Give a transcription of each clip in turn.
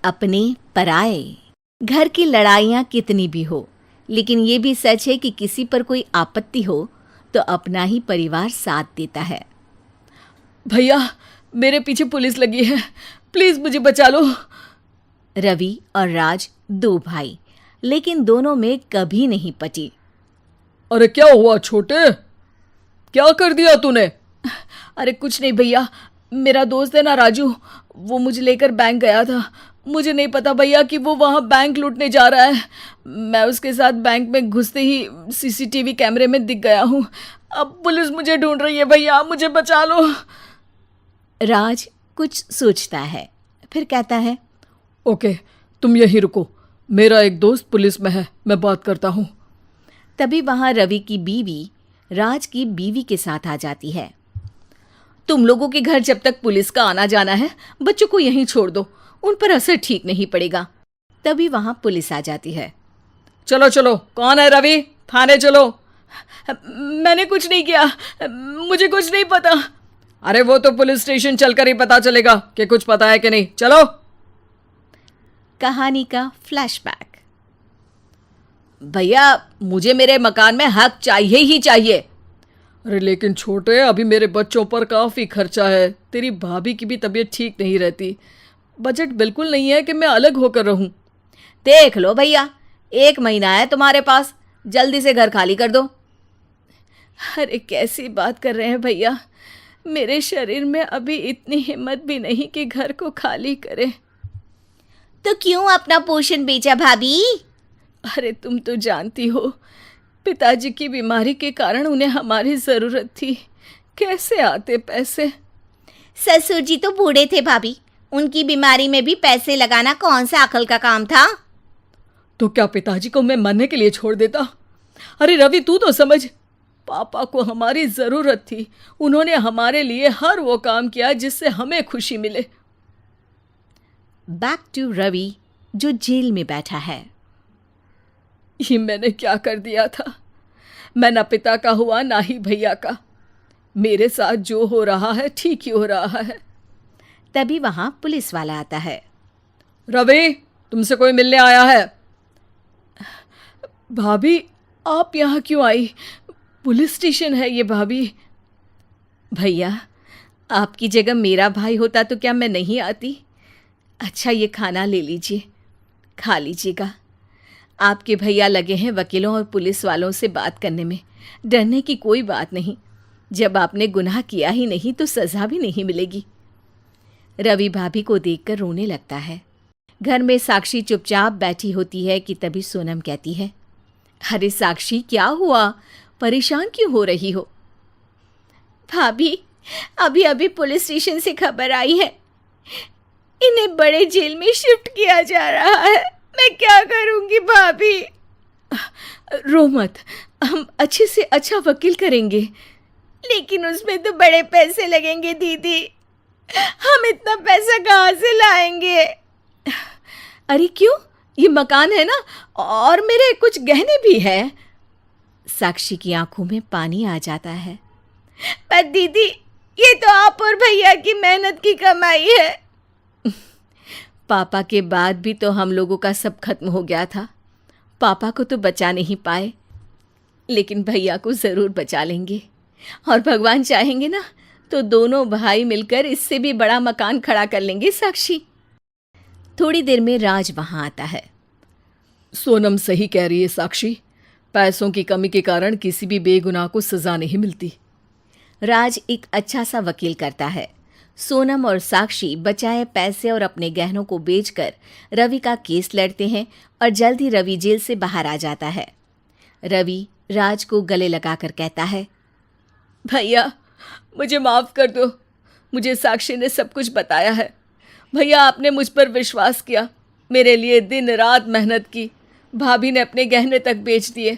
अपने पराए। घर की लड़ाइयाँ कितनी भी हो, लेकिन ये भी सच है कि किसी पर कोई आपत्ति हो तो अपना ही परिवार साथ देता है। भैया, मेरे पीछे पुलिस लगी है, प्लीज मुझे बचा लो। रवि और राज दो भाई, लेकिन दोनों में कभी नहीं पटी। अरे क्या हुआ छोटे, क्या कर दिया तूने? अरे कुछ नहीं भैया, मेरा दोस्त है ना राजू, वो मुझे लेकर बैंक गया था। मुझे नहीं पता भैया कि वो वहाँ बैंक लूटने जा रहा है। मैं उसके साथ बैंक में घुसते ही सीसीटीवी कैमरे में दिख गया हूँ। अब पुलिस मुझे ढूंढ रही है भैया, मुझे बचा लो। राज कुछ सोचता है, फिर कहता है, ओके, तुम यहीं रुको, मेरा एक दोस्त पुलिस में है, मैं बात करता हूँ। तभी वहां रवि की बीवी राज की बीवी के साथ आ जाती है। तुम लोगों के घर जब तक पुलिस का आना जाना है, बच्चों को यहीं छोड़ दो, उन पर असर ठीक नहीं पड़ेगा। तभी वहां पुलिस आ जाती है। चलो चलो, कौन है रवि, थाने चलो। मैंने कुछ नहीं किया, मुझे कुछ नहीं पता। अरे वो तो पुलिस स्टेशन चलकर ही पता चलेगा कि कुछ पता है कि नहीं, चलो। कहानी का फ्लैशबैक। भैया, मुझे मेरे मकान में हक चाहिए ही चाहिए। अरे लेकिन छोटे, अभी मेरे बच्चों पर काफ़ी खर्चा है, तेरी भाभी की भी तबीयत ठीक नहीं रहती, बजट बिल्कुल नहीं है कि मैं अलग होकर रहूं। देख लो भैया, 1 महीना है तुम्हारे पास, जल्दी से घर खाली कर दो। अरे कैसी बात कर रहे हैं भैया, मेरे शरीर में अभी इतनी हिम्मत भी नहीं कि घर को खाली करें। तो क्यों अपना पोषण बेचा भाभी? अरे तुम तो जानती हो, पिताजी की बीमारी के कारण उन्हें हमारी ज़रूरत थी, कैसे आते पैसे। ससुर जी तो बूढ़े थे भाभी, उनकी बीमारी में भी पैसे लगाना कौन सा अकल का काम था। तो क्या पिताजी को मैं मरने के लिए छोड़ देता? अरे रवि, तू तो समझ, पापा को हमारी ज़रूरत थी, उन्होंने हमारे लिए हर वो काम किया जिससे हमें खुशी मिले। बैक टू रवि, जो जेल में बैठा है। ये मैंने क्या कर दिया था? मैं ना पिता का हुआ ना ही भैया का। मेरे साथ जो हो रहा है ठीक ही हो रहा है। तभी वहां पुलिस वाला आता है। रवि, तुमसे कोई मिलने आया है। भाभी, आप यहाँ क्यों आई? पुलिस स्टेशन है ये भाभी। भैया, आपकी जगह मेरा भाई होता तो क्या मैं नहीं आती? अच्छा, ये खाना ले लीजिए, खा लीजिएगा। आपके भैया लगे हैं वकीलों और पुलिस वालों से बात करने में, डरने की कोई बात नहीं। जब आपने गुनाह किया ही नहीं तो सज़ा भी नहीं मिलेगी। रवि भाभी को देखकर रोने लगता है। घर में साक्षी चुपचाप बैठी होती है कि तभी सोनम कहती है, अरे साक्षी, क्या हुआ, परेशान क्यों हो रही हो? भाभी, अभी अभी पुलिस स्टेशन से खबर आई है, इन्हें बड़े जेल में शिफ्ट किया जा रहा है। मैं क्या करूंगी भाभी? रो मत, हम अच्छे से अच्छा वकील करेंगे। लेकिन उसमें तो बड़े पैसे लगेंगे दीदी, हम इतना पैसा कहाँ से लाएंगे? अरे क्यों, ये मकान है ना, और मेरे कुछ गहने भी हैं। साक्षी की आंखों में पानी आ जाता है। पर दीदी, ये तो आप और भैया की मेहनत की कमाई है। पापा के बाद भी तो हम लोगों का सब खत्म हो गया था। पापा को तो बचा नहीं पाए, लेकिन भैया को ज़रूर बचा लेंगे, और भगवान चाहेंगे ना तो दोनों भाई मिलकर इससे भी बड़ा मकान खड़ा कर लेंगे। साक्षी। थोड़ी देर में राज वहाँ आता है। सोनम सही कह रही है साक्षी, पैसों की कमी के कारण किसी भी बेगुनाह को सज़ा नहीं मिलती। राज एक अच्छा सा वकील करता है। सोनम और साक्षी बचाए पैसे और अपने गहनों को बेचकर रवि का केस लड़ते हैं और जल्द ही रवि जेल से बाहर आ जाता है। रवि राज को गले लगाकर कहता है, भैया मुझे माफ़ कर दो, मुझे साक्षी ने सब कुछ बताया है। भैया, आपने मुझ पर विश्वास किया, मेरे लिए दिन रात मेहनत की, भाभी ने अपने गहने तक बेच दिए।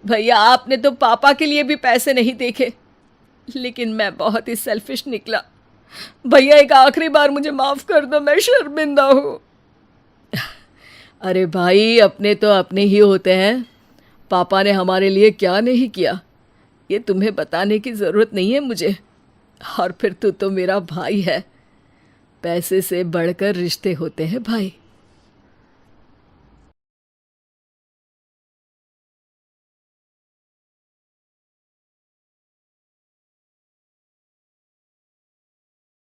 भैया, आपने तो पापा के लिए भी पैसे नहीं देखे, लेकिन मैं बहुत ही सेल्फिश निकला। भैया, एक आखिरी बार मुझे माफ़ कर दो, मैं शर्मिंदा हूँ। अरे भाई, अपने तो अपने ही होते हैं, पापा ने हमारे लिए क्या नहीं किया ये तुम्हें बताने की ज़रूरत नहीं है मुझे। और फिर तू तो मेरा भाई है, पैसे से बढ़कर रिश्ते होते हैं भाई।